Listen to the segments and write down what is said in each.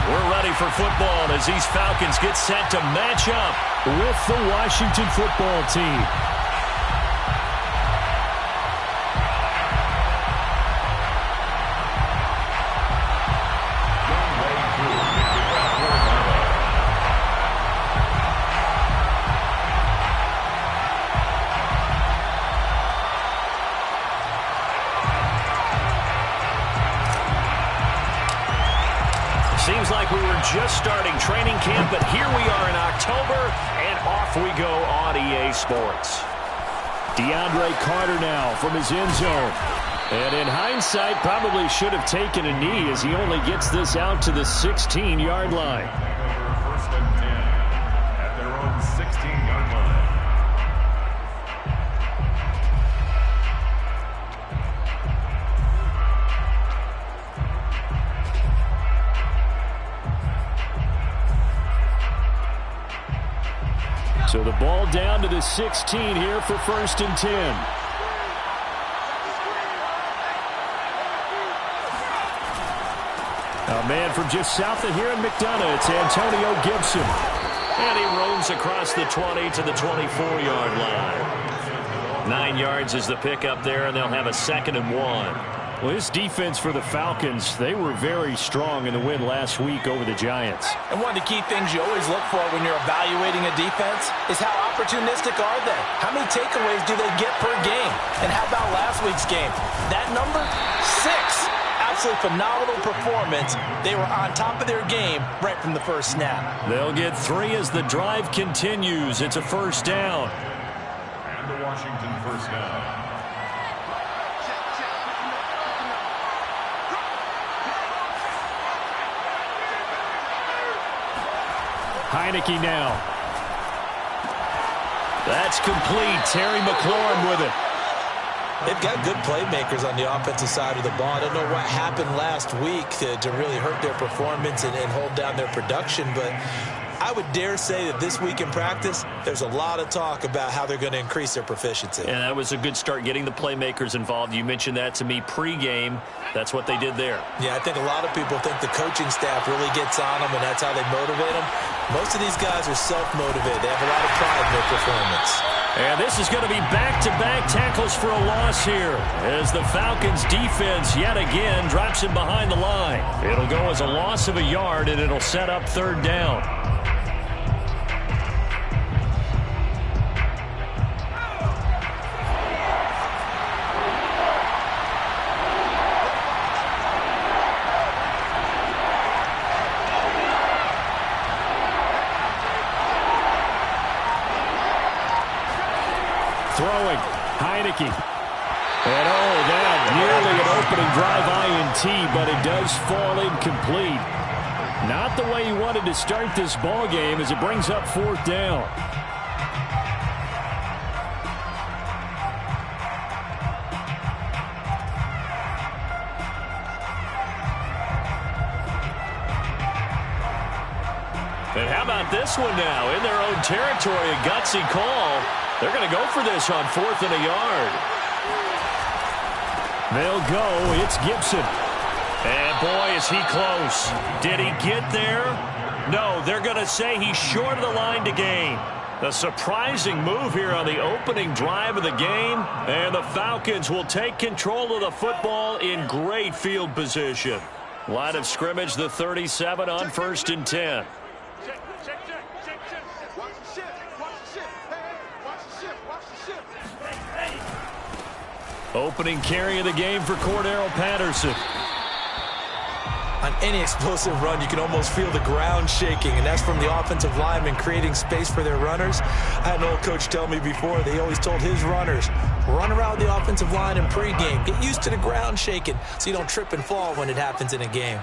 We're ready for football as these Falcons get set to match up with the Washington football team. Seems like we were just starting training camp, but here we are in October, and off we go on EA Sports. DeAndre Carter now from his end zone. And in hindsight, probably should have taken a knee as he only gets this out to the 16-yard line. First and 10 at their own 16-yard line. So the ball down to the 16 here for first and 10. A man from just south of here in McDonough, it's Antonio Gibson. And he roams across the 20 to the 24-yard line. 9 yards is the pickup there, and they'll have a 2nd and 1. Well, this defense for the Falcons, they were very strong in the win last week over the Giants. And one of the key things you always look for when you're evaluating a defense is how opportunistic are they? How many takeaways do they get per game? And how about last week's game? That number? 6. Absolutely phenomenal performance. They were on top of their game right from the first snap. They'll get 3 as the drive continues. It's a first down. And the Washington first down. Heineke now. That's complete. Terry McLaurin with it. They've got good playmakers on the offensive side of the ball. I don't know what happened last week to really hurt their performance and hold down their production, but I would dare say that this week in practice, there's a lot of talk about how they're going to increase their proficiency. And that was a good start, getting the playmakers involved. You mentioned that to me pregame. That's what they did there. Yeah, I think a lot of people think the coaching staff really gets on them, and that's how they motivate them. Most of these guys are self-motivated. They have a lot of pride in their performance. And this is going to be back-to-back tackles for a loss here as the Falcons defense yet again drops him behind the line. It'll go as a loss of a yard, and it'll set up 3rd down. Throwing, Heineke. And that nearly an opening drive INT, but it does fall incomplete. Not the way he wanted to start this ball game as it brings up 4th down. And how about this one now? In their own territory, a gutsy call. They're going to go for this on 4th and a yard. They'll go. It's Gibson. And, boy, is he close. Did he get there? No, they're going to say he's short of the line to gain. A surprising move here on the opening drive of the game. And the Falcons will take control of the football in great field position. Line of scrimmage, the 37 on 1st and 10. Opening carry of the game for Cordero Patterson. On any explosive run, you can almost feel the ground shaking, and that's from the offensive linemen creating space for their runners. I had an old coach tell me before, they always told his runners, run around the offensive line in pregame. Get used to the ground shaking so you don't trip and fall when it happens in a game.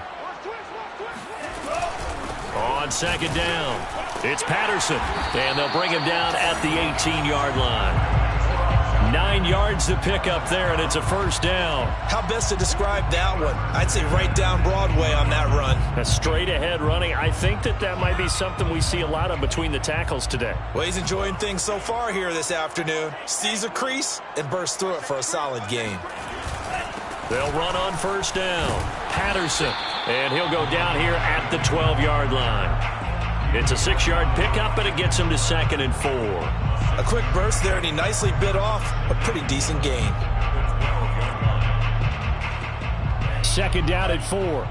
On 2nd down, it's Patterson, and they'll bring him down at the 18-yard line. 9 yards to pick up there, and it's a 1st down. How best to describe that one? I'd say right down Broadway on that run. A straight-ahead running. I think that might be something we see a lot of between the tackles today. Well, he's enjoying things so far here this afternoon. Sees a crease and bursts through it for a solid gain. They'll run on 1st down. Patterson, And he'll go down here at the 12-yard line. It's a 6-yard pickup, and it gets him to 2nd and 4. A quick burst there, and he nicely bit off a pretty decent gain. 2nd down at 4.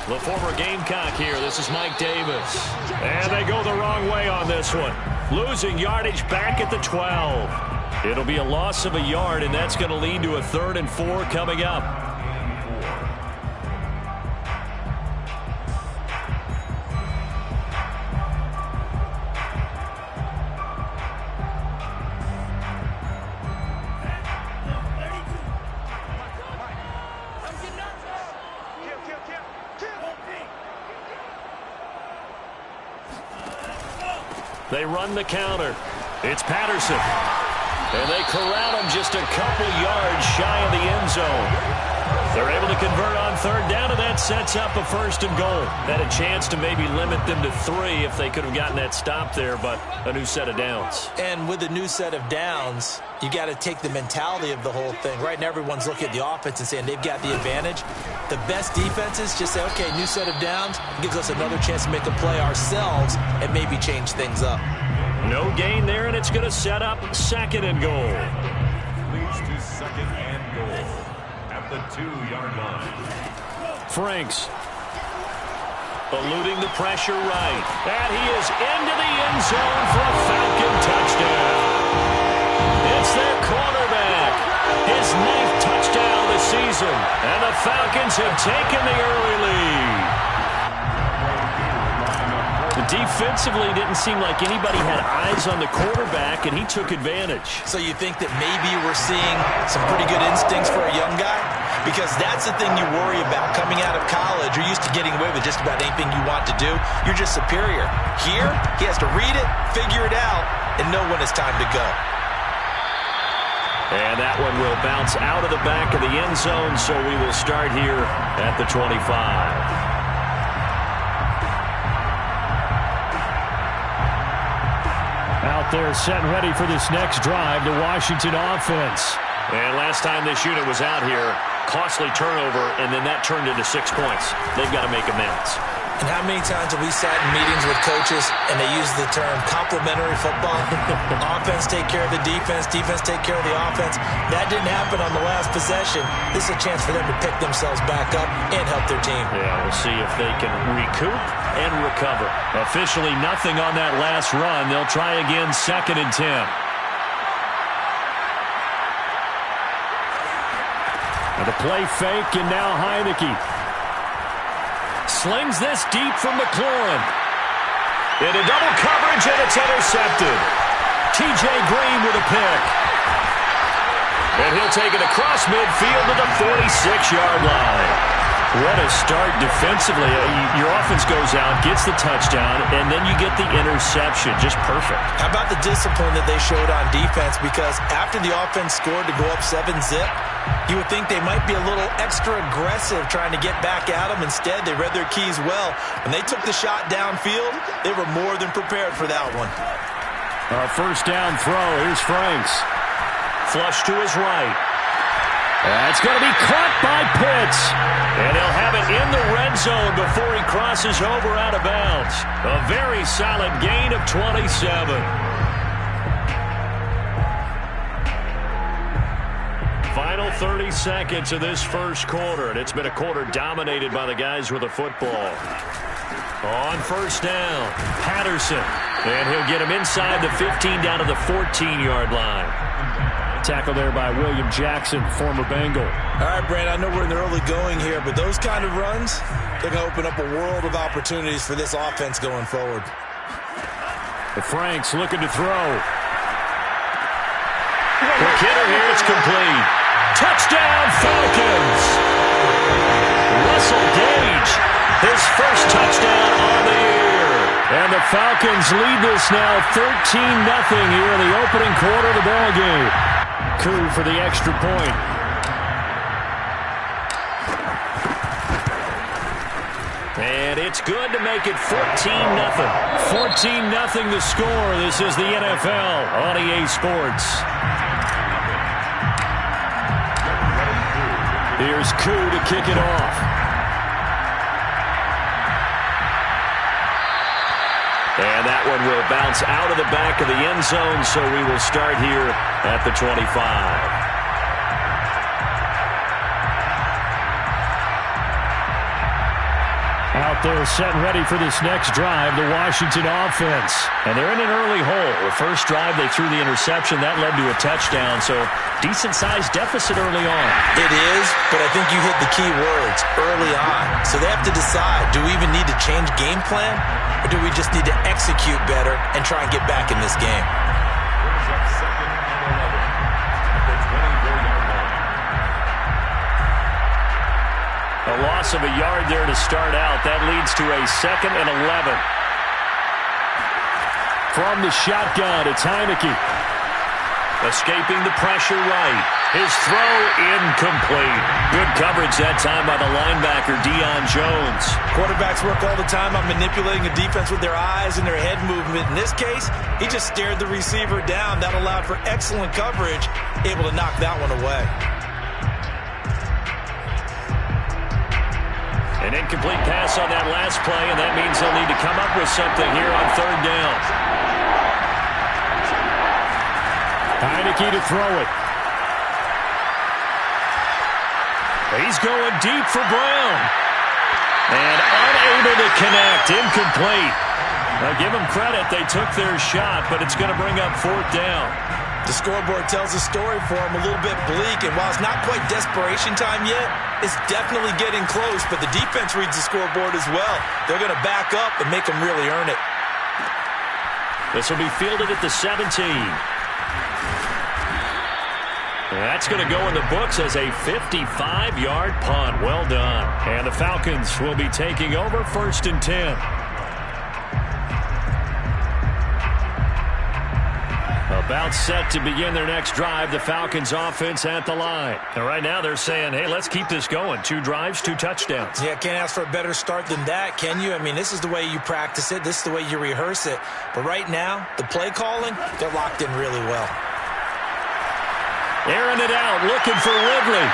The former Gamecock here. This is Mike Davis. And they go the wrong way on this one. Losing yardage back at the 12. It'll be a loss of a yard, and that's going to lead to a 3rd and 4 coming up. They run the counter. It's Patterson. And they corral him just a couple yards shy of the end zone. They're able to convert on 3rd down, and that sets up a 1st and goal. Had a chance to maybe limit them to 3 if they could have gotten that stop there, but a new set of downs. And with a new set of downs, you got to take the mentality of the whole thing. Right now, everyone's looking at the offense and saying they've got the advantage. The best defenses just say, okay, new set of downs gives us another chance to make a play ourselves and maybe change things up. No gain there, and it's going to set up 2nd and goal. Leads to 2nd and goal at the 2-yard line. Franks eluding the pressure right. And he is into the end zone for a Falcon touchdown. It's their quarterback. His 9th touchdown of the season. And the Falcons have taken the early lead. Defensively, didn't seem like anybody had eyes on the quarterback, and he took advantage. So you think that maybe we're seeing some pretty good instincts for a young guy? Because that's the thing you worry about. Coming out of college, you're used to getting away with just about anything you want to do. You're just superior. Here, he has to read it, figure it out, and know when it's time to go. And that one will bounce out of the back of the end zone, so we will start here at the 25. Out there set and ready for this next drive, the Washington offense. And last time this unit was out here, costly turnover, and then that turned into 6 points. They've got to make amends. And how many times have we sat in meetings with coaches and they use the term complementary football? Offense take care of the defense, defense take care of the offense. That didn't happen on the last possession. This is a chance for them to pick themselves back up and help their team. Yeah, we'll see if they can recoup and recover. Officially nothing on that last run. They'll try again, 2nd and 10. And the play fake, and now Heineke slings this deep from McLaurin. Into double coverage, and it's intercepted. T.J. Green with a pick. And he'll take it across midfield to the 46-yard line. What a start defensively. Your offense goes out, gets the touchdown, and then you get the interception. Just perfect. How about the discipline that they showed on defense? Because after the offense scored to go up 7-zip, you would think they might be a little extra aggressive trying to get back at them. Instead, they read their keys well. When they took the shot downfield, they were more than prepared for that one. First down throw. Here's Franks. Flush to his right. That's going to be caught by Pitts. And he'll have it in the red zone before he crosses over out of bounds. A very solid gain of 27. Final 30 seconds of this first quarter, and it's been a quarter dominated by the guys with the football. On first down, Patterson. And he'll get him inside the 15 down to the 14-yard line. Tackle there by William Jackson, former Bengal. All right, Brand, I know we're in the early going here, but those kind of runs, they're going to open up a world of opportunities for this offense going forward. The Franks looking to throw. Quick hitter here, it's complete. Touchdown, Falcons! Russell Gage, his first touchdown on the year. And the Falcons lead this now 13-0 here in the opening quarter of the ball game. Coup for the extra point. And it's good to make it 14-0. 14-0 the score. This is the NFL on EA Sports. Here's Koo to kick it off. And that one will bounce out of the back of the end zone, so we will start here at the 25. Out there set and ready for this next drive, the Washington offense. And they're in an early hole. The first drive, they threw the interception. That led to a touchdown, so decent-sized deficit early on. It is, but I think you hit the key words, early on. So they have to decide, do we even need to change game plan, or do we just need to execute better and try and get back in this game? Brings up second and 11 at the 24-yard line. A loss of a yard there to start out. That leads to a 2nd and 11. From the shotgun, it's Heineke. Escaping the pressure right. His throw incomplete. Good coverage that time by the linebacker, Deion Jones. Quarterbacks work all the time on manipulating a defense with their eyes and their head movement. In this case, he just stared the receiver down. That allowed for excellent coverage, able to knock that one away. An incomplete pass on that last play, and that means they'll need to come up with something here on 3rd down. Heineke to throw it. He's going deep for Brown. And unable to connect. Incomplete. Now give them credit. They took their shot, but it's going to bring up 4th down. The scoreboard tells a story for him, a little bit bleak, and while it's not quite desperation time yet, it's definitely getting close, but the defense reads the scoreboard as well. They're going to back up and make them really earn it. This will be fielded at the 17. That's going to go in the books as a 55-yard punt. Well done. And the Falcons will be taking over 1st and 10. About set to begin their next drive, the Falcons offense at the line. And right now they're saying, hey, let's keep this going. 2 drives, 2 touchdowns. Yeah, can't ask for a better start than that, can you? I mean, this is the way you practice it. This is the way you rehearse it. But right now, the play calling, they're locked in really well. Airing it out, looking for Ridley.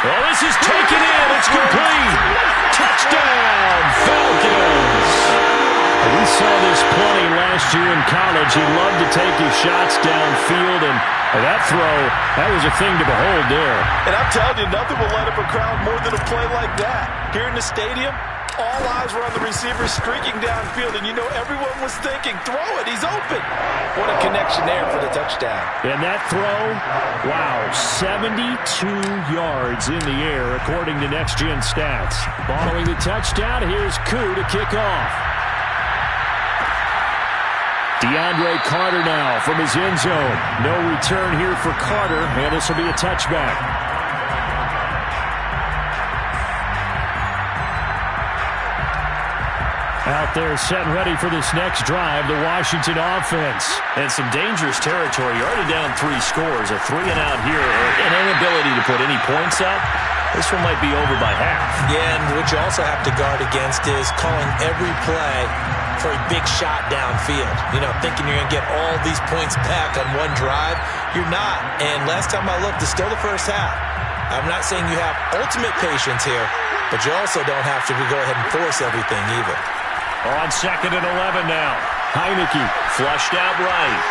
Well, this is taken in. It's complete. Touchdown, Falcons. We saw this plenty last year in college. He loved to take his shots downfield, and that throw, that was a thing to behold there. And I'm telling you, nothing will light up a crowd more than a play like that. Here in the stadium, all eyes were on the receiver streaking downfield, and you know everyone was thinking, throw it, he's open. What a connection there for the touchdown. And that throw, wow, 72 yards in the air, according to Next Gen Stats. Following the touchdown, here's Koo to kick off. DeAndre Carter now from his end zone. No return here for Carter, and this will be a touchback. Out there set and ready for this next drive, the Washington offense. And some dangerous territory. You're already down 3 scores. A 3-and-out here, or an inability to put any points up. This one might be over by half. Yeah, and what you also have to guard against is calling every play for a big shot downfield. You know, thinking you're going to get all these points back on one drive. You're not. And last time I looked, it's still the first half. I'm not saying you have ultimate patience here, but you also don't have to go ahead and force everything either. On 2nd and 11 now. Heineke flushed out right.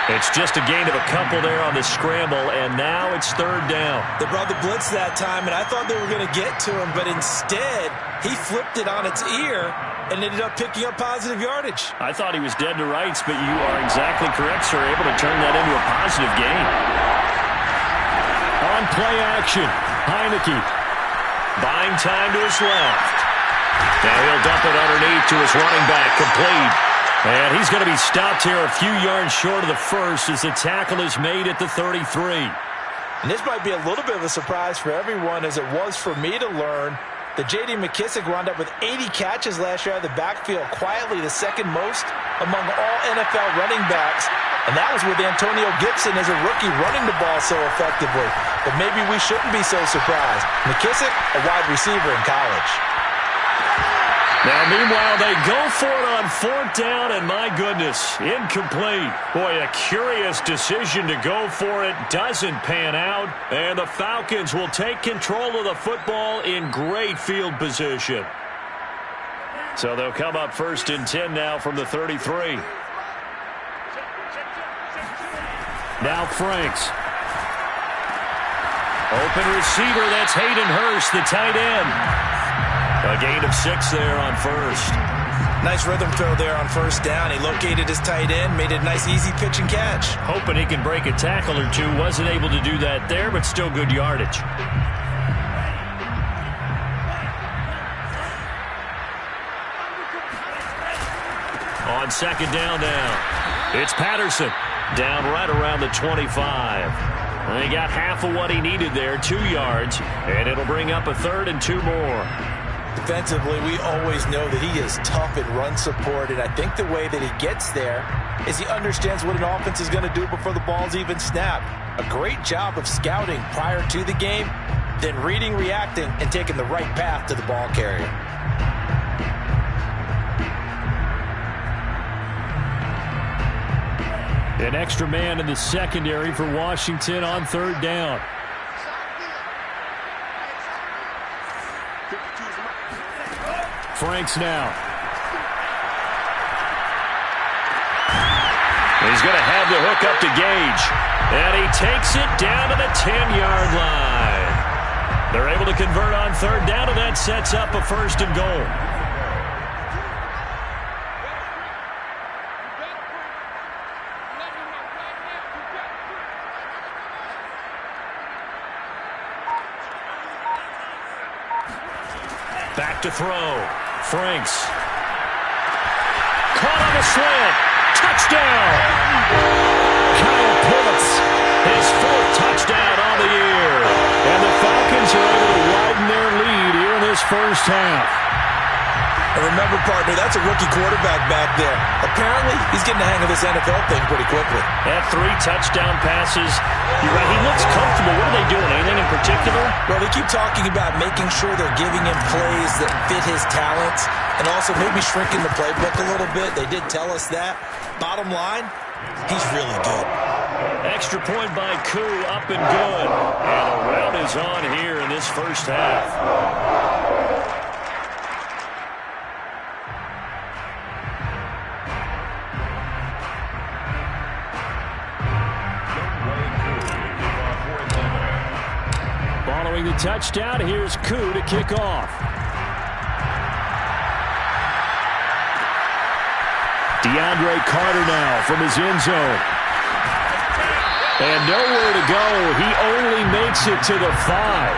It's just a gain of a couple there on the scramble, and now it's 3rd down. They brought the blitz that time, and I thought they were going to get to him, but instead, he flipped it on its ear and ended up picking up positive yardage. I thought he was dead to rights, but you are exactly correct, sir. Able to turn that into a positive gain. On play action, Heineke. Buying time to his left. Now he'll dump it underneath to his running back, complete. And he's going to be stopped here a few yards short of the first as the tackle is made at the 33. And this might be a little bit of a surprise for everyone, as it was for me to learn that J.D. McKissic wound up with 80 catches last year out of the backfield, quietly the 2nd most among all NFL running backs. And that was with Antonio Gibson as a rookie running the ball so effectively. But maybe we shouldn't be so surprised. McKissic, a wide receiver in college. Now, meanwhile, they go for it on 4th down, and my goodness, incomplete. Boy, a curious decision to go for it. Doesn't pan out, and the Falcons will take control of the football in great field position. So they'll come up 1st and 10 now from the 33. Now Franks. Open receiver, that's Hayden Hurst, the tight end. A gain of 6 there on 1st. Nice rhythm throw there on 1st down. He located his tight end, made it a nice easy pitch and catch. Hoping he can break a tackle or two. Wasn't able to do that there, but still good yardage. On 2nd down now, it's Patterson. Down right around the 25. And he got half of what he needed there, 2 yards, and it'll bring up a 3rd and 2 more. Defensively, we always know that he is tough in run support, and I think the way that he gets there is he understands what an offense is going to do before the ball's even snapped. A great job of scouting prior to the game, then reading, reacting, and taking the right path to the ball carrier. An extra man in the secondary for Washington on 3rd down. Franks now. He's going to have the hook up to Gage. And he takes it down to the 10-yard line. They're able to convert on 3rd down, and that sets up a 1st and goal. Back to throw. Franks. Caught on a slant. Touchdown. Kyle Pitts, his 4th touchdown on the year. And the Falcons are able to widen their lead here in this 1st half. And remember, partner, that's a rookie quarterback back there. Apparently, he's getting the hang of this NFL thing pretty quickly. Had 3 touchdown passes. You're right, he looks comfortable. What are they doing? Anything in particular? Well, they keep talking about making sure they're giving him plays that fit his talents and also maybe shrinking the playbook a little bit. They did tell us that. Bottom line, he's really good. Extra point by Koo, up and good. And the rout is on here in this 1st half. Following the touchdown, here's Koo to kick off. DeAndre Carter now from his end zone. And nowhere to go. He only makes it to the 5.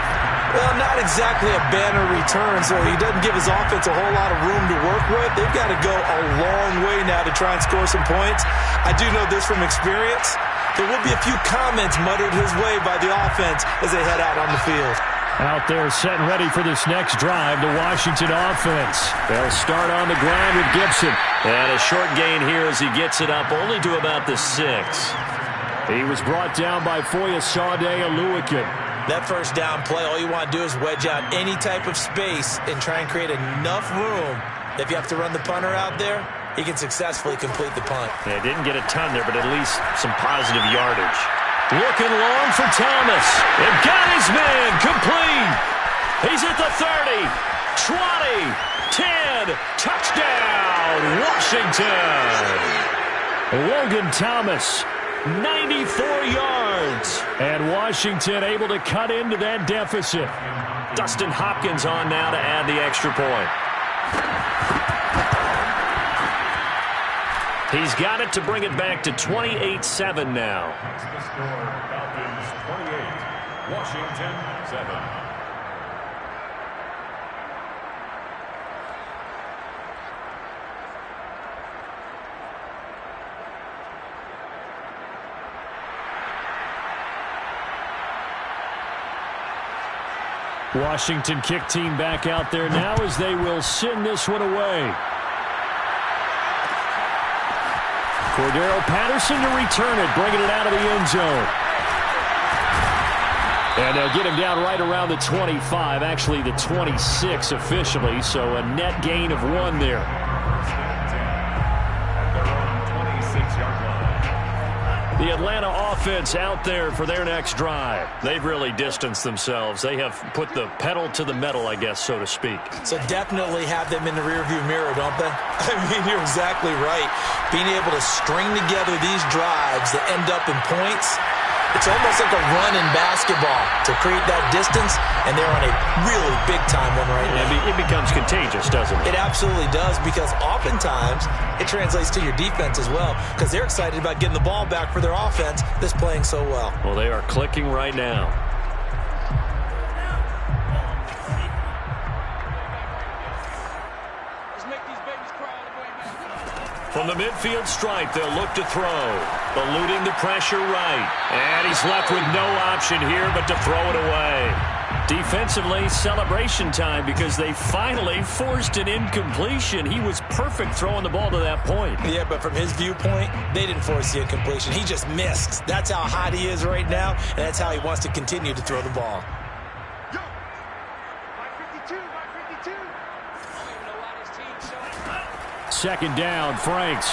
Well, not exactly a banner return, so he doesn't give his offense a whole lot of room to work with. They've got to go a long way now to try and score some points. I do know this from experience. There will be a few comments muttered his way by the offense as they head out on the field. Out there set and ready for this next drive, the Washington offense. They'll start on the ground with Gibson. And a short gain here as he gets it up only to about the 6. He was brought down by Foyesade Oluwakin. That 1st down play, all you want to do is wedge out any type of space and try and create enough room. If you have to run the punter out there, he can successfully complete the punt. Yeah, didn't get a ton there, but at least some positive yardage. Looking long for Thomas. And got his man complete. He's at the 30, 20, 10. Touchdown, Washington. Logan Thomas, 94 yards. And Washington able to cut into that deficit. Dustin Hopkins on now to add the extra point. He's got it to bring it back to 28-7 now. The score, Falcons 28, Washington 7. Washington kick team back out there now as they will send this one away. Cordero Patterson to return it, bringing it out of the end zone. And they'll get him down right around the 25, actually the 26 officially, so a net gain of 1 there. The Atlanta offense out there for their next drive. They've really distanced themselves. They have put the pedal to the metal, I guess, so to speak. So definitely have them in the rearview mirror, don't they? I mean, you're exactly right. Being able to string together these drives that end up in points, it's almost like a run in basketball to create that distance, and they're on a really big-time one right now. It becomes contagious, doesn't it? It absolutely does, because oftentimes it translates to your defense as well, because they're excited about getting the ball back for their offense that's playing so well. Well, they are clicking right now. From the midfield stripe, they'll look to throw. Eluding the pressure right. And he's left with no option here but to throw it away. Defensively, celebration time because they finally forced an incompletion. He was perfect throwing the ball to that point. Yeah, but from his viewpoint, they didn't force the incompletion. He just missed. That's how hot he is right now, and that's how he wants to continue to throw the ball. Second down, Franks.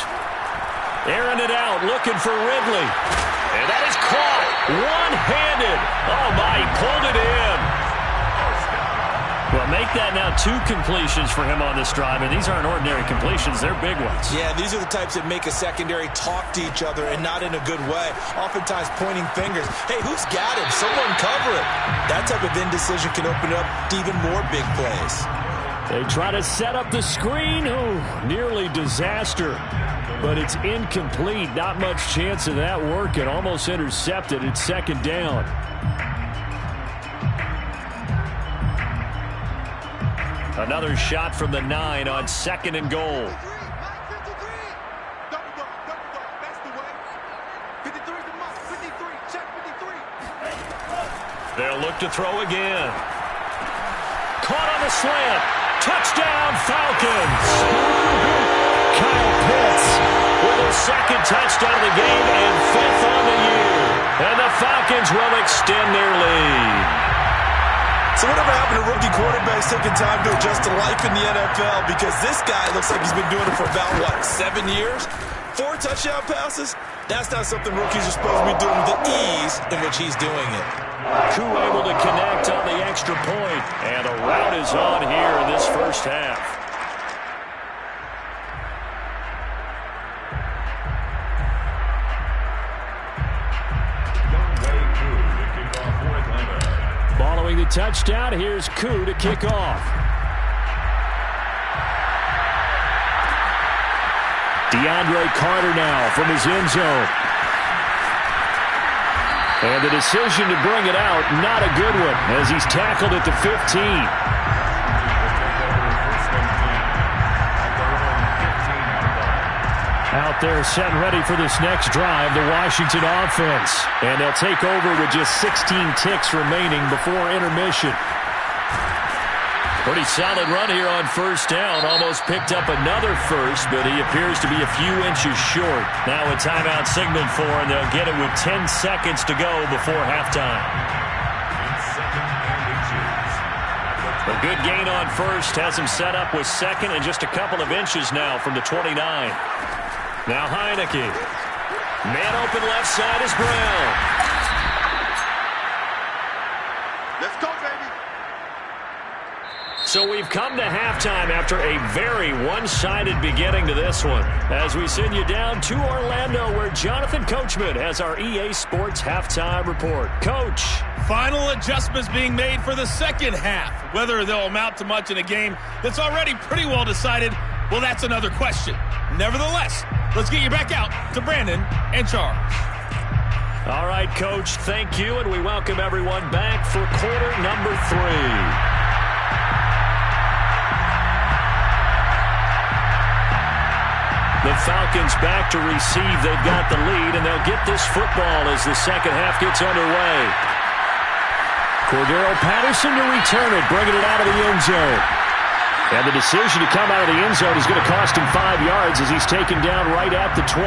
Airing it out, looking for Ridley. And that is caught. One-handed. Oh, my, he pulled it in. Well, make that now 2 completions for him on this drive, and these aren't ordinary completions. They're big ones. Yeah, these are the types that make a secondary talk to each other and not in a good way. Oftentimes pointing fingers. Hey, who's got him? Someone cover it. That type of indecision can open up to even more big plays. They try to set up the screen. Oh, nearly disaster. But it's incomplete. Not much chance of that working. Almost intercepted. It's second down. Another shot from the 9 on 2nd and goal. They'll look to throw again. Caught on the slant. Touchdown, Falcons. Kyle Pitts with his 2nd touchdown of the game and 5th on the year. And the Falcons will extend their lead. So whatever happened to rookie quarterbacks taking time to adjust to life in the NFL? Because this guy looks like he's been doing it for about, 7 years? 4 touchdown passes? That's not something rookies are supposed to be doing with the ease in which he's doing it. Koo able to connect on the extra point. And a rout is on here in this first half. Following the touchdown, here's Koo to kick off. DeAndre Carter now from his end zone. And the decision to bring it out, not a good one, as he's tackled at the 15. Out there set and ready for this next drive, the Washington offense. And they'll take over with just 16 ticks remaining before intermission. Pretty solid run here on first down. Almost picked up another first, but he appears to be a few inches short. Now a timeout signaled for, and they'll get it with 10 seconds to go before halftime. A good gain on first has him set up with 2nd and just a couple of inches now from the 29. Now Heineke. Man open left side is Brown. Let's go, baby. So we've come to halftime after a very one-sided beginning to this one. As we send you down to Orlando, where Jonathan Coachman has our EA Sports halftime report. Coach. Final adjustments being made for the second half. Whether they'll amount to much in a game that's already pretty well decided, well, that's another question. Nevertheless, let's get you back out to Brandon and Charles. All right, Coach, thank you, and we welcome everyone back for quarter number 3. The Falcons back to receive. They've got the lead, and they'll get this football as the second half gets underway. Cordero Patterson to return it, bringing it out of the end zone. And the decision to come out of the end zone is going to cost him 5 yards as he's taken down right at the 20.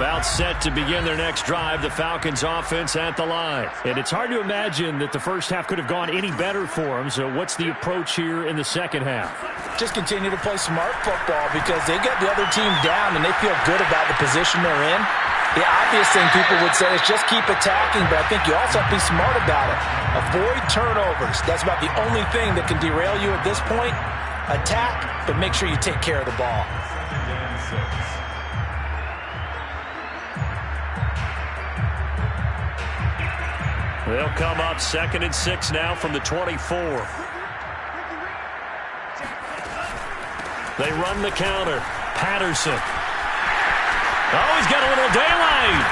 About set to begin their next drive, the Falcons offense at the line. And it's hard to imagine that the first half could have gone any better for them. So what's the approach here in the second half? Just continue to play smart football because they got the other team down and they feel good about the position they're in. The obvious thing people would say is just keep attacking, but I think you also have to be smart about it. Avoid turnovers. That's about the only thing that can derail you at this point. Attack, but make sure you take care of the ball. They'll come up 2nd and 6 now from the 24. They run the counter. Patterson. Oh, he's got a little daylight.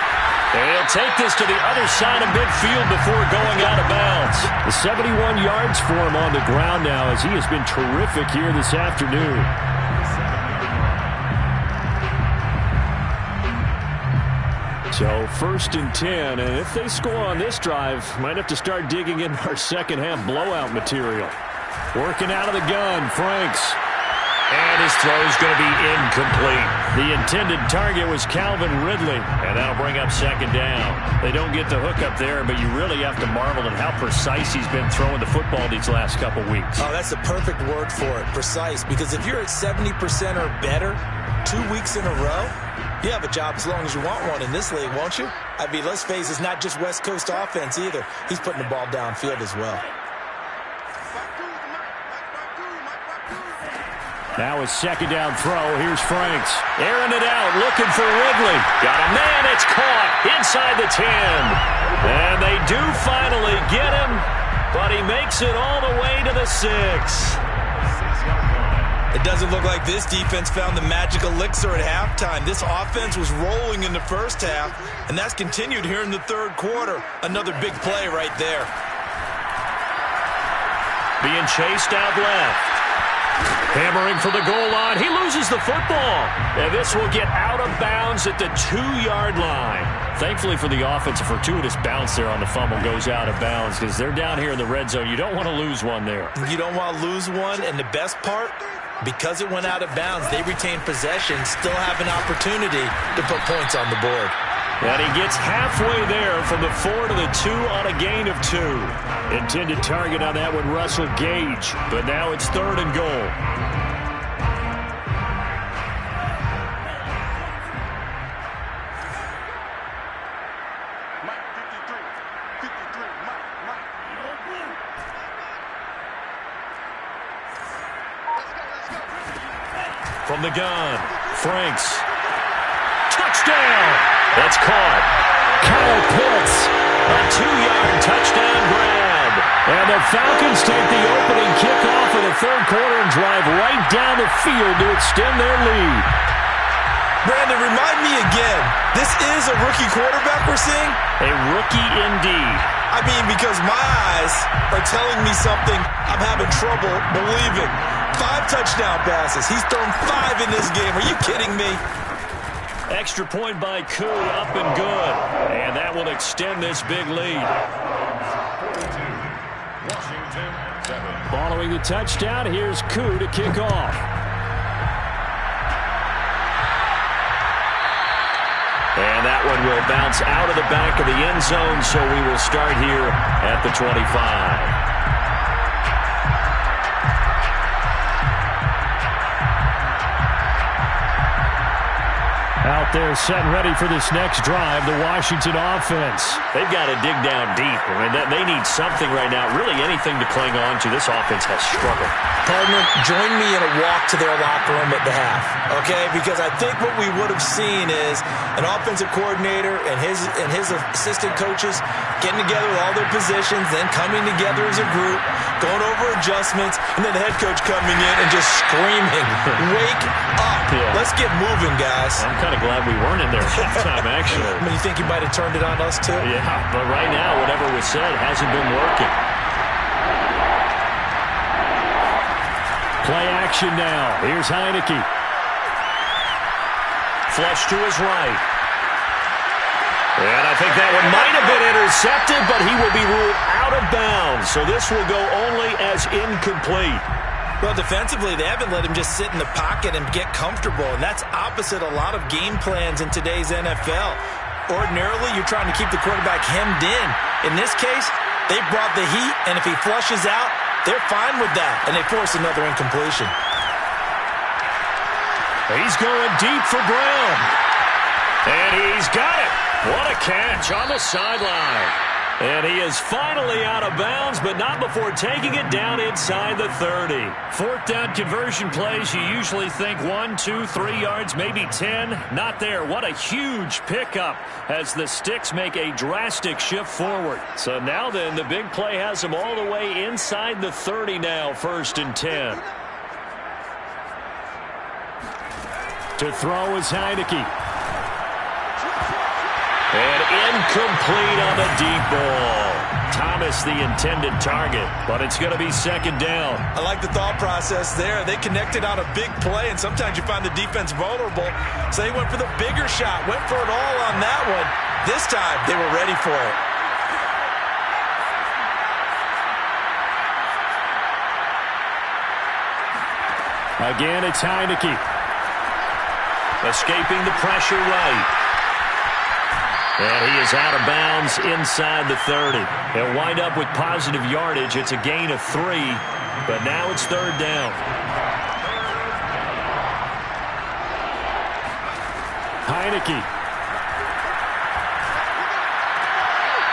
They'll take this to the other side of midfield before going out of bounds. The 71 yards for him on the ground now as he has been terrific here this afternoon. So 1st and 10, and if they score on this drive, might have to start digging in our second half blowout material. Working out of the gun, Franks. And his throw is going to be incomplete. The intended target was Calvin Ridley, and that'll bring up 2nd down. They don't get the hook up there, but you really have to marvel at how precise he's been throwing the football these last couple weeks. Oh, that's the perfect word for it, precise, because if you're at 70% or better 2 weeks in a row, you have a job as long as you want one in this league, won't you? I mean, let's face it, it's not just West Coast offense either. He's putting the ball downfield as well. Now a 2nd down throw. Here's Franks. Airing it out, looking for Ridley. Got a man, it's caught inside the 10. And they do finally get him, but he makes it all the way to the 6. It doesn't look like this defense found the magic elixir at halftime. This offense was rolling in the first half, and that's continued here in the 3rd quarter. Another big play right there. Being chased out left. Hammering for the goal line. He loses the football. And this will get out of bounds at the 2-yard line. Thankfully for the offense, a fortuitous bounce there on the fumble goes out of bounds because they're down here in the red zone. You don't want to lose one there. You don't want to lose one, and the best part, because it went out of bounds, they retain possession, still have an opportunity to put points on the board. And he gets halfway there from the 4 to the 2 on a gain of 2. Intended target on that one, Russell Gage. But now it's 3rd and goal. From the gun, Franks. Touchdown! That's caught. Kyle Pitts, a 2-yard touchdown grab. And the Falcons take the opening kickoff of the 3rd quarter and drive right down the field to extend their lead. Brandon, remind me again, this is a rookie quarterback we're seeing? A rookie indeed. I mean, because my eyes are telling me something I'm having trouble believing. 5 touchdown passes. He's thrown 5 in this game. Are you kidding me? Extra point by Koo, up and good. And that will extend this big lead. Following the touchdown, here's Koo to kick off. And that one will bounce out of the back of the end zone, so we will start here at the 25. Out there set and ready for this next drive, the Washington offense. They've got to dig down deep. I mean, they need something right now, really anything to cling on to. This offense has struggled. Partner, join me in a walk to their locker room at the half, okay? Because I think what we would have seen is an offensive coordinator and his assistant coaches getting together with all their positions, then coming together as a group, going over adjustments, and then the head coach coming in and just screaming, wake up. Yeah. Let's get moving, guys. I'm kind of glad we weren't in there at halftime, actually. I mean, you think he might have turned it on us, too? Yeah, but right now, whatever was said hasn't been working. Play action now. Here's Heineke. Flush to his right. And I think that one might have been intercepted, but he will be ruled out of bounds. So this will go only as incomplete. Well, defensively, they haven't let him just sit in the pocket and get comfortable, and that's opposite a lot of game plans in today's NFL. Ordinarily, you're trying to keep the quarterback hemmed in. In this case, they brought the heat, and if he flushes out, they're fine with that, and they force another incompletion. He's going deep for Brown. And he's got it. What a catch on the sideline. And he is finally out of bounds, but not before taking it down inside the 30. Fourth down conversion plays, you usually think 1, 2, 3 yards, maybe 10. Not there. What a huge pickup as the sticks make a drastic shift forward. So now then, the big play has him all the way inside the 30 now, 1st and 10. To throw is Heineke. And incomplete on the deep ball. Thomas the intended target, but it's going to be 2nd down. I like the thought process there. They connected on a big play, and sometimes you find the defense vulnerable. So they went for the bigger shot, went for it all on that one. This time, they were ready for it. Again, it's Heineke. Escaping the pressure right. And he is out of bounds inside the 30. He'll wind up with positive yardage. It's a gain of 3, but now it's 3rd down. Heineke.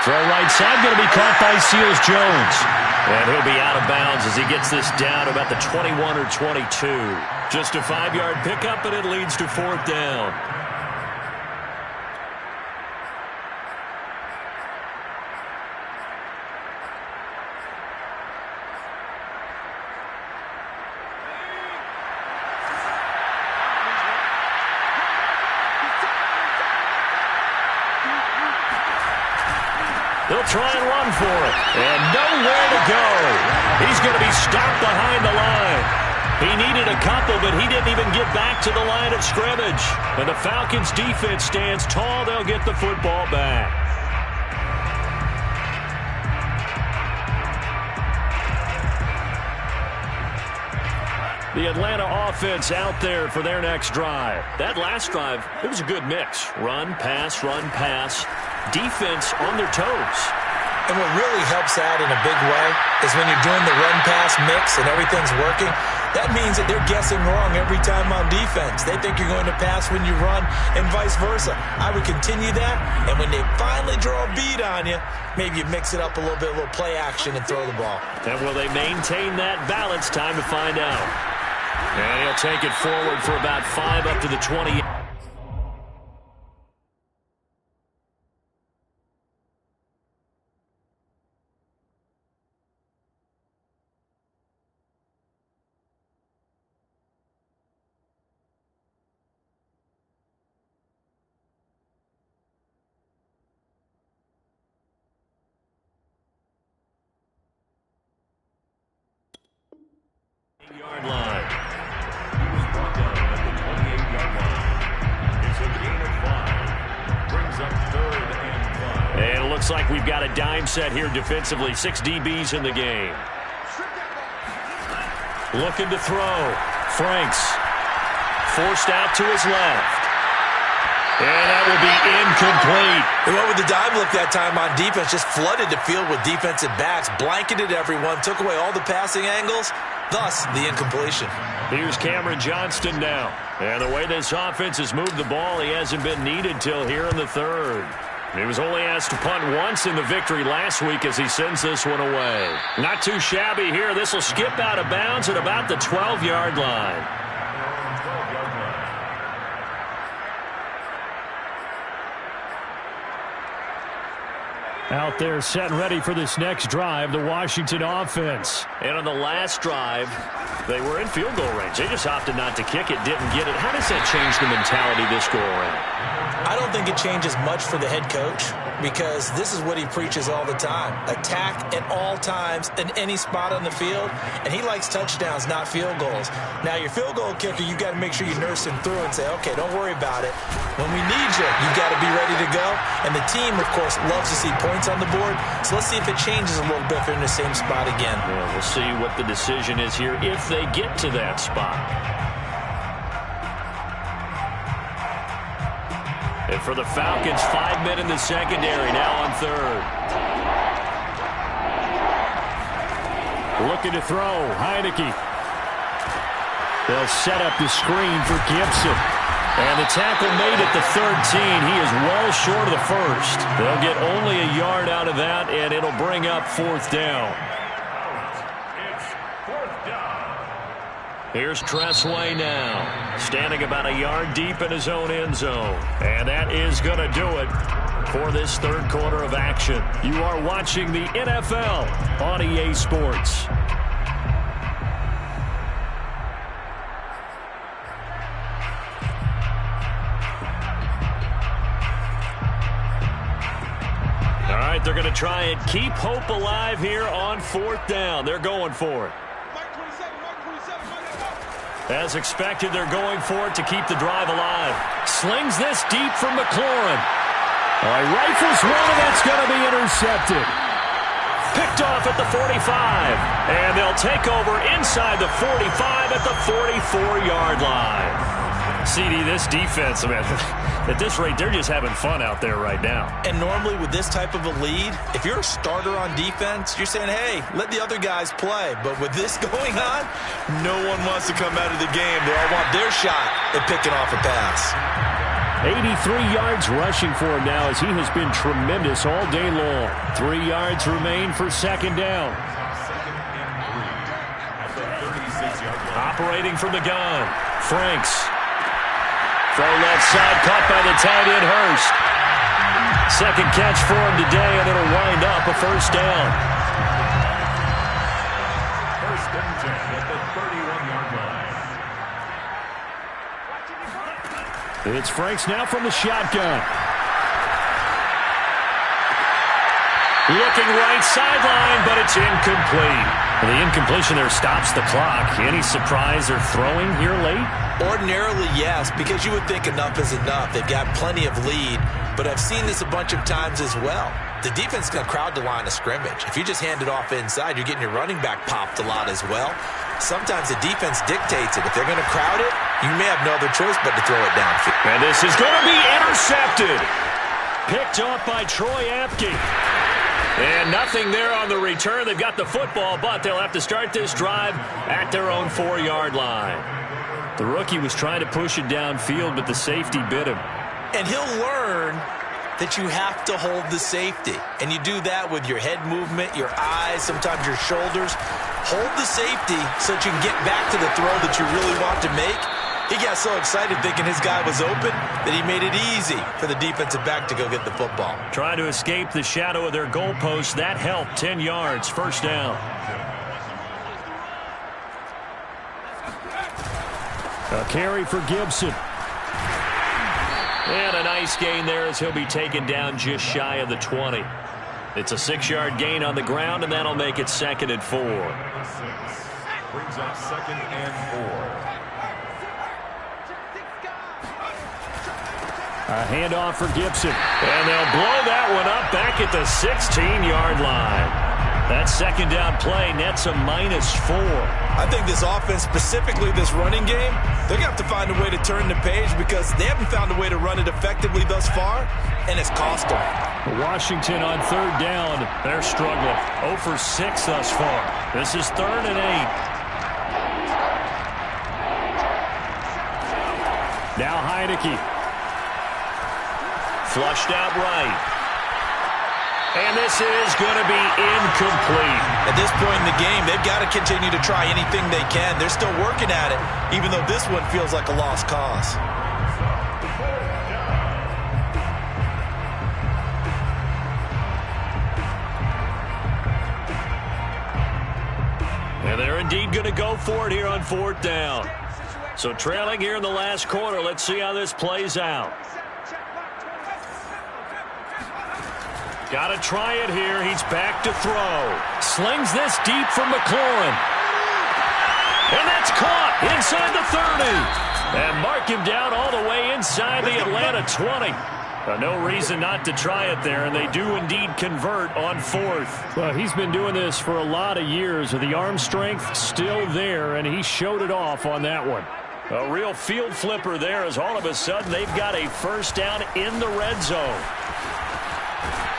Throw right side, going to be caught by Seals-Jones. And he'll be out of bounds as he gets this down about the 21 or 22. Just a 5-yard pickup, and it leads to 4th down. They'll try and run for it. And nowhere to go. He's going to be stopped behind the line. He needed a couple, but he didn't even get back to the line of scrimmage. And the Falcons defense stands tall. They'll get the football back. The Atlanta offense out there for their next drive. That last drive, it was a good mix. Run, pass, run, pass. Defense on their toes. And what really helps out in a big way is when you're doing the run-pass mix and everything's working, that means that they're guessing wrong every time on defense. They think you're going to pass when you run and vice versa. I would continue that, and when they finally draw a beat on you, maybe you mix it up a little bit, a little play action and throw the ball. And will they maintain that balance? Time to find out. And he'll take it forward for about 5 up to the 20. Yard line. He was brought down at the 28-yard line. It's a gain of 5. Brings up 3rd and 5. And it looks like we've got a dime set here defensively. 6 DBs in the game. Looking to throw. Franks. Forced out to his left. And that will be incomplete. They went with the dive look that time on defense. Just flooded the field with defensive backs. Blanketed everyone. Took away all the passing angles. Thus, the incompletion. Here's Cameron Johnston now. And the way this offense has moved the ball, he hasn't been needed till here in the 3rd. He was only asked to punt once in the victory last week as he sends this one away. Not too shabby here. This will skip out of bounds at about the 12-yard line. Out there set and ready for this next drive, the Washington offense. And on the last drive, they were in field goal range. They just opted not to kick it, didn't get it. How does that change the mentality this go around? I don't think it changes much for the head coach because this is what he preaches all the time. Attack at all times in any spot on the field, and he likes touchdowns, not field goals. Now, your field goal kicker, you've got to make sure you nurse him through and say, okay, don't worry about it. When we need you, you've got to be ready to go. And the team, of course, loves to see points on the board, so let's see if it changes a little bit if they're in the same spot again. Well, we'll see what the decision is here if they get to that spot. And for the Falcons, 5 men in the secondary, now on third. Looking to throw, Heineke. They'll set up the screen for Gibson. And the tackle made at the 13. He is well short of the first. They'll get only a yard out of that, and it'll bring up fourth down. It's fourth down. Here's Tressway now, standing about a yard deep in his own end zone. And that is going to do it for this third quarter of action. You are watching the NFL on EA Sports. All right, they're going to try and keep hope alive here on fourth down. They're going for it. As expected, they're going for it to keep the drive alive. Slings this deep from McLaurin. Rifles one, and that's going to be intercepted. Picked off at the 45. And they'll take over inside the 45 at the 44-yard line. CD, this defense, man, at this rate, they're just having fun out there right now. And normally with this type of a lead, if you're a starter on defense, you're saying, hey, let the other guys play. But with this going on, no one wants to come out of the game. They all want their shot at picking off a pass. 83 yards rushing for him now as he has been tremendous all day long. 3 yards remain for second down. Operating from the gun, Franks. Throw left side, caught by the tight end, Hurst. Second catch for him today, and it'll wind up a first down. First and 10 at the 31-yard line. It's Franks now from the shotgun. Looking right sideline, but it's incomplete. The incompletion there stops the clock. Any surprise they're throwing here late? Ordinarily, yes, because you would think enough is enough. They've got plenty of lead, but I've seen this a bunch of times as well. The defense is going to crowd the line of scrimmage. If you just hand it off inside, you're getting your running back popped a lot as well. Sometimes the defense dictates it. If they're going to crowd it, you may have no other choice but to throw it downfield. And this is going to be intercepted. Picked off by Troy Apke. And nothing there on the return. They've got the football, but they'll have to start this drive at their own 4-yard line. The rookie was trying to push it downfield, but the safety bit him. And he'll learn that you have to hold the safety. And you do that with your head movement, your eyes, sometimes your shoulders. Hold the safety so that you can get back to the throw that you really want to make. He got so excited thinking his guy was open that he made it easy for the defensive back to go get the football. Trying to escape the shadow of their goalpost. That helped. 10 yards, first down. A carry for Gibson. And a nice gain there as he'll be taken down just shy of the 20. It's a 6-yard gain on the ground, and that'll make it 2nd and 4. Brings up 2nd and 4. A handoff for Gibson. And they'll blow that one up back at the 16-yard line. That second down play nets a -4. I think this offense, specifically this running game, they're going to have to find a way to turn the page because they haven't found a way to run it effectively thus far, and it's cost them. Washington on third down. They're struggling. 0 for 6 thus far. This is 3rd and 8. Now Heineke. Flushed out right. And this is going to be incomplete. At this point in the game, they've got to continue to try anything they can. They're still working at it, even though this one feels like a lost cause. And they're indeed going to go for it here on 4th down. So trailing here in the last quarter, let's see how this plays out. Got to try it here. He's back to throw. Slings this deep from McLaurin. And that's caught inside the 30. And mark him down all the way inside the Atlanta 20. No reason not to try it there, and they do indeed convert on fourth. Well, he's been doing this for a lot of years. The arm strength still there, and he showed it off on that one. A real field flipper there as all of a sudden they've got a first down in the red zone.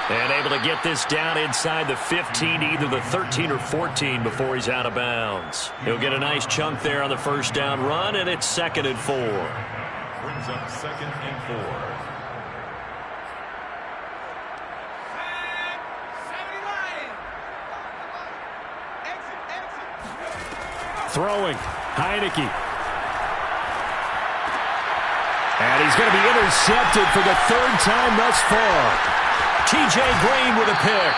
And able to get this down inside the 15, either the 13 or 14 before he's out of bounds. He'll get a nice chunk there on the first down run, and it's 2nd and 4. Brings up 2nd and 4. Throwing, Heineke. And he's going to be intercepted for the 3rd time thus far. T.J. Green with a pick.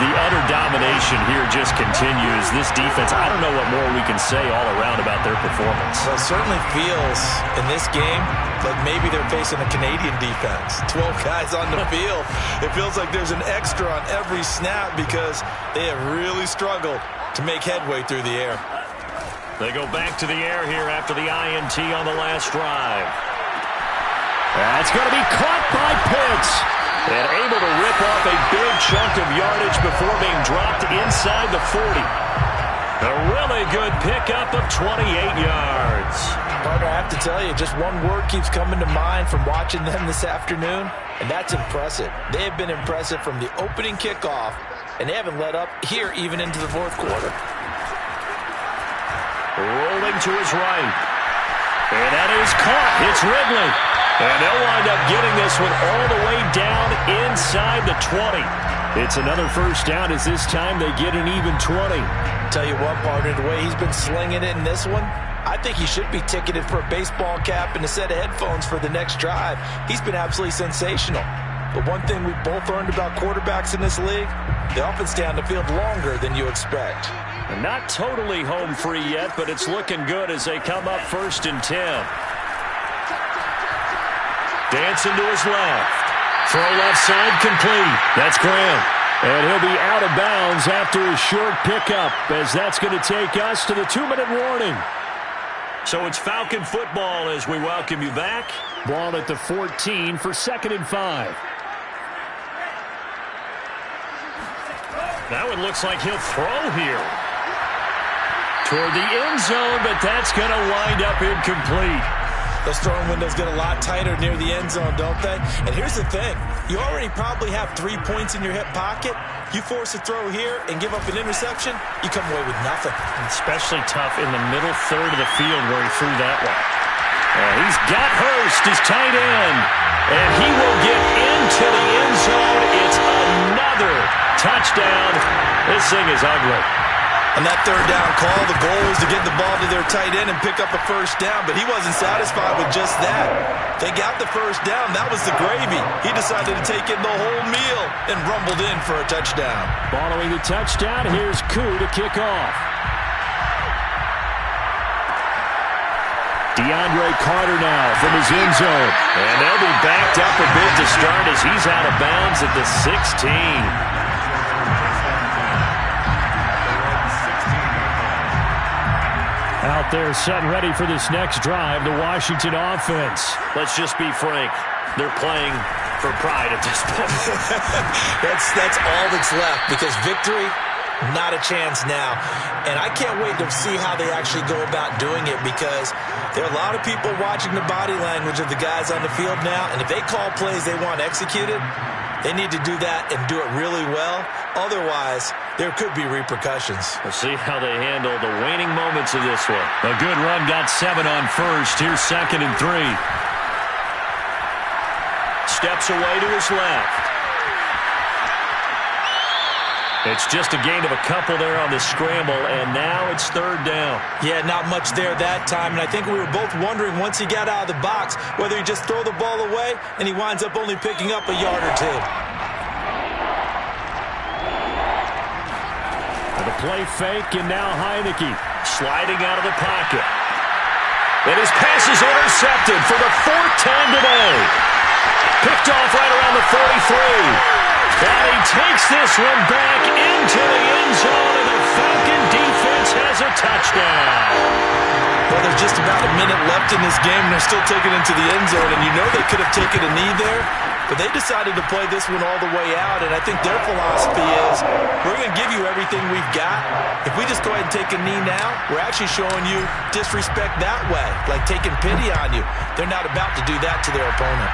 The utter domination here just continues. This defense, I don't know what more we can say all around about their performance. Well, it certainly feels in this game like maybe they're facing a Canadian defense. 12 guys on the field. It feels like there's an extra on every snap because they have really struggled to make headway through the air. They go back to the air here after the INT on the last drive. That's going to be caught by Pitts. And able to rip off a big chunk of yardage before being dropped inside the 40. A really good pickup of 28 yards. Partner, I have to tell you, just one word keeps coming to mind from watching them this afternoon, and that's impressive. They have been impressive from the opening kickoff, and they haven't let up here even into the 4th quarter. Rolling to his right. And that is caught. It's Ridley. And they'll wind up getting this one all the way down inside the 20. It's another first down as this time they get an even 20. Tell you what, partner, the way he's been slinging it in this one, I think he should be ticketed for a baseball cap and a set of headphones for the next drive. He's been absolutely sensational. But one thing we've both learned about quarterbacks in this league, they often stay on the field longer than you expect. And not totally home free yet, but it's looking good as they come up 1st and 10. Dancing to his left. Throw left side complete. That's Graham. And he'll be out of bounds after a short pickup, as that's going to take us to the 2-minute warning. So it's Falcon football as we welcome you back. Ball at the 14 for 2nd and 5. That one looks like he'll throw here. Toward the end zone, but that's going to wind up incomplete. Those throwing windows get a lot tighter near the end zone, don't they? And here's the thing. You already probably have 3 points in your hip pocket. You force a throw here and give up an interception, you come away with nothing. Especially tough in the middle third of the field where he threw that one. He's got Hurst, his tight end. And he will get into the end zone. It's another touchdown. This thing is ugly. On that 3rd down call, the goal was to get the ball to their tight end and pick up a first down, but he wasn't satisfied with just that. They got the first down. That was the gravy. He decided to take in the whole meal and rumbled in for a touchdown. Following the touchdown, here's Koo to kick off. DeAndre Carter now from his end zone. And they'll be backed up a bit to start as he's out of bounds at the 16. Out there set and ready for this next drive, the Washington offense. Let's just be frank. They're playing for pride at this point. That's all that's left because victory, not a chance now. And I can't wait to see how they actually go about doing it because there are a lot of people watching the body language of the guys on the field now. And if they call plays they want executed, they need to do that and do it really well. Otherwise, there could be repercussions. We'll see how they handle the waning moments of this one. A good run, got 7 on first. Here's 2nd and 3. Steps away to his left. It's just a gain of a couple there on the scramble, and now it's 3rd down. Yeah, not much there that time, and I think we were both wondering once he got out of the box whether he just throw the ball away and he winds up only picking up a yard or 2. The play fake, and now Heineke sliding out of the pocket. And his pass is intercepted for the 4th time today. Picked off right around the 43. And he takes this one back into the end zone, and the Falcon defense has a touchdown. Well, there's just about a minute left in this game, and they're still taking it into the end zone. And you know they could have taken a knee there, but they decided to play this one all the way out. And I think their philosophy is, we're going to give you everything we've got. If we just go ahead and take a knee now, we're actually showing you disrespect that way, like taking pity on you. They're not about to do that to their opponent.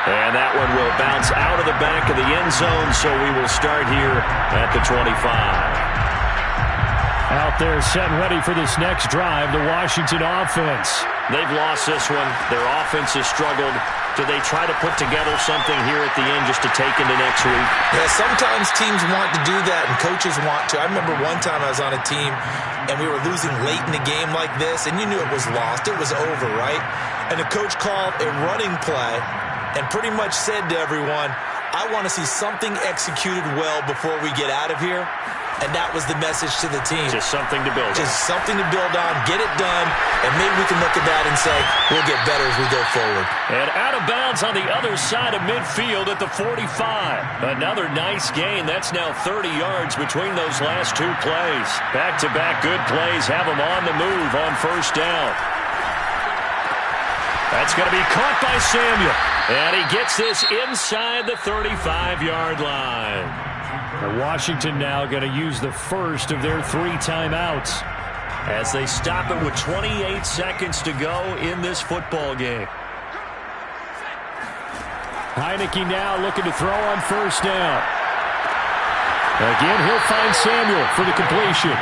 And that one will bounce out of the back of the end zone, so we will start here at the 25. Out there set and ready for this next drive, the Washington offense. They've lost this one. Their offense has struggled. Do they try to put together something here at the end just to take into next week? Yeah, sometimes teams want to do that, and coaches want to. I remember one time I was on a team, and we were losing late in the game like this, and you knew it was lost. It was over, right? And the coach called a running play and pretty much said to everyone, I want to see something executed well before we get out of here. And that was the message to the team. Just something to build on. Just something to build on, get it done, and maybe we can look at that and say, we'll get better as we go forward. And out of bounds on the other side of midfield at the 45. Another nice gain. That's now 30 yards between those last two plays. Back-to-back good plays have them on the move on first down. That's going to be caught by Samuel. And he gets this inside the 35-yard line. And Washington now going to use the first of their 3 timeouts as they stop it with 28 seconds to go in this football game. Heineke now looking to throw on first down. Again, he'll find Samuel for the completion.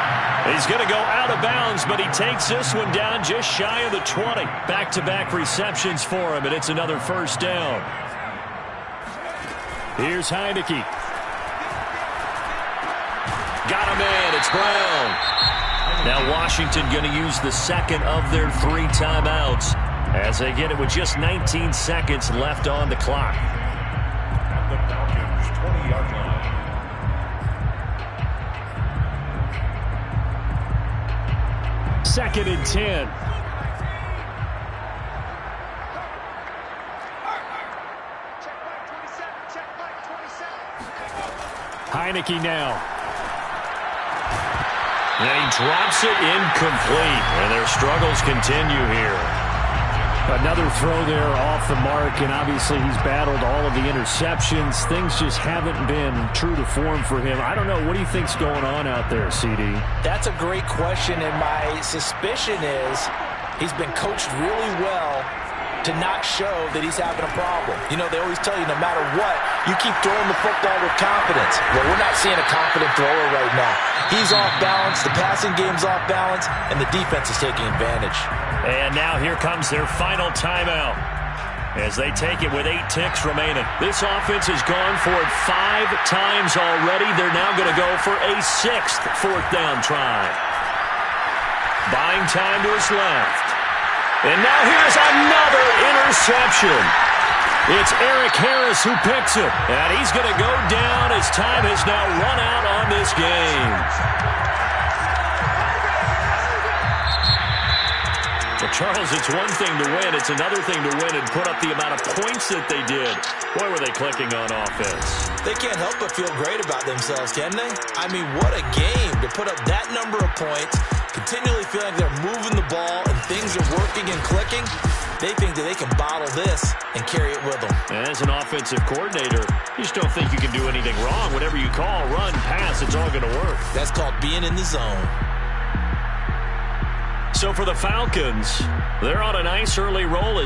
He's going to go out of bounds, but he takes this one down just shy of the 20. Back-to-back receptions for him, and it's another first down. Here's Heineke. Got him in. It's Brown. Now Washington going to use the second of their 3 timeouts as they get it with just 19 seconds left on the clock. The Falcons' 20-yard line. Second and 10. Heineke now. And he drops it incomplete, and their struggles continue here. Another throw there off the mark, and obviously he's battled all of the interceptions. Things just haven't been true to form for him. I don't know. What do you think's going on out there, CD? That's a great question, and my suspicion is he's been coached really well to not show that he's having a problem. You know, they always tell you no matter what, you keep throwing the football with confidence. Well, we're not seeing a confident thrower right now. He's off balance, the passing game's off balance, and the defense is taking advantage. And now here comes their final timeout as they take it with 8 ticks remaining. This offense has gone for it 5 times already. They're now going to go for a 6th fourth down try. Buying time to his left. And now here's another interception. It's Eric Harris who picks it. And he's going to go down as time has now run out on this game. Well, Charles, it's one thing to win. It's another thing to win and put up the amount of points that they did. Boy, were they clicking on offense. They can't help but feel great about themselves, can they? I mean, what a game to put up that number of points, continually feel like they're moving the ball and things are working and clicking. They think that they can bottle this and carry it with them. And as an offensive coordinator, you just don't think you can do anything wrong. Whatever you call, run, pass, it's all going to work. That's called being in the zone. So for the Falcons, they're on a nice early roll.